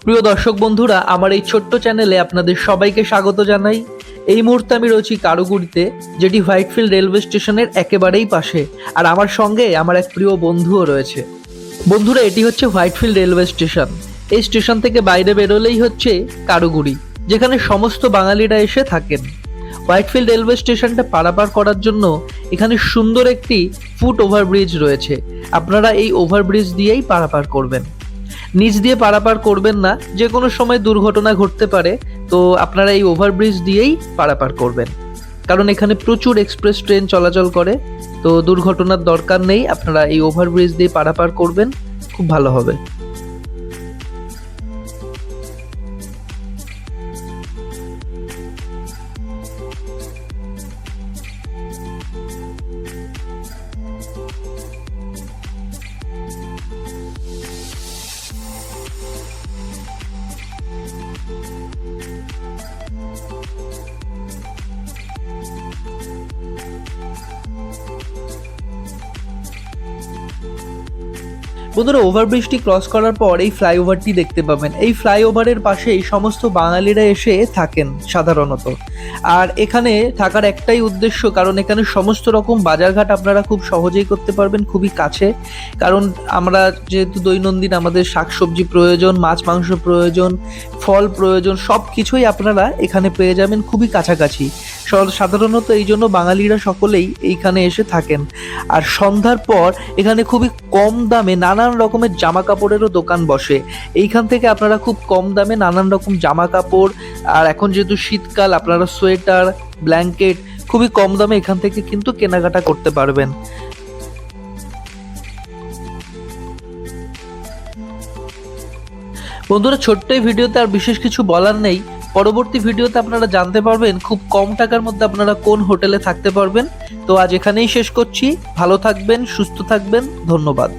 প্রিয় দর্শক বন্ধুরা, আমার এই ছোট্ট চ্যানেলে আপনাদের সবাইকে স্বাগত জানাই। এই মুহূর্তে আমি রয়েছি কারুগুড়িতে, যেটি হোয়াইটফিল্ড রেলওয়ে স্টেশনের একেবারেই পাশে। আর আমার সঙ্গে আমার এক প্রিয় বন্ধুও রয়েছে। বন্ধুরা, এটি হচ্ছে হোয়াইটফিল্ড রেলওয়ে স্টেশন। এই স্টেশন থেকে বাইরে বেরোলেই হচ্ছে কারুগুড়ি, যেখানে সমস্ত বাঙালিরা এসে থাকেন। হোয়াইটফিল্ড রেলওয়ে স্টেশনটা পারাপার করার জন্য এখানে সুন্দর একটি ফুট ওভারব্রিজ রয়েছে। আপনারা এই ওভারব্রিজ দিয়েই পারাপার করবেন, নিচ দিয়ে পারাপার করবেন না, যে কোনো সময় দুর্ঘটনা ঘটতে পারে। তো আপনারা এই ওভারব্রিজ দিয়েই পারাপার করবেন, কারণ এখানে প্রচুর এক্সপ্রেস ট্রেন চলাচল করে। তো দুর্ঘটনার দরকার নেই, আপনারা এই ওভারব্রিজ দিয়ে পারাপার করবেন, খুব ভালো হবে। বন্ধুরা, ওভারব্রিজটি ক্রস করার পর এই ফ্লাইওভারটি দেখতে পাবেন। এই ফ্লাইওভারের পাশেই সমস্ত বাঙালিরা এসে থাকেন সাধারণত। আর এখানে থাকার একটাই উদ্দেশ্য, কারণ এখানে সমস্ত রকম বাজারঘাট আপনারা খুব সহজেই করতে পারবেন, খুবই কাছে। কারণ আমরা যেহেতু দৈনন্দিন আমাদের শাকসবজি প্রয়োজন, মাছ মাংস প্রয়োজন, ফল প্রয়োজন, সব কিছুই আপনারা এখানে পেয়ে যাবেন খুবই কাছাকাছি। সাধারণত এই জন্য বাঙালিরা সকলেই এইখানে এসে থাকেন। আর সন্ধ্যার পর এখানে খুবই কম দামে নানান রকমের জামা কাপড়েরও দোকান বসে। এইখান থেকে আপনারা খুব কম দামে নানান রকম জামা কাপড়, আর এখন যেহেতু শীতকাল, আপনারা সোয়েটার, ব্ল্যাঙ্কেট খুবই কম দামে এখান থেকে কিন্তু কেনাকাটা করতে পারবেন। বন্ধুরা, ছোট্ট এই ভিডিওতে আর বিশেষ কিছু বলার নেই। পরবর্তী ভিডিওতে আপনারা জানতে পারবেন খুব কম টাকার মধ্যে আপনারা কোন হোটেলে থাকতে পারবেন। তো আজ এখানেই শেষ করছি। ভালো থাকবেন, সুস্থ থাকবেন, ধন্যবাদ।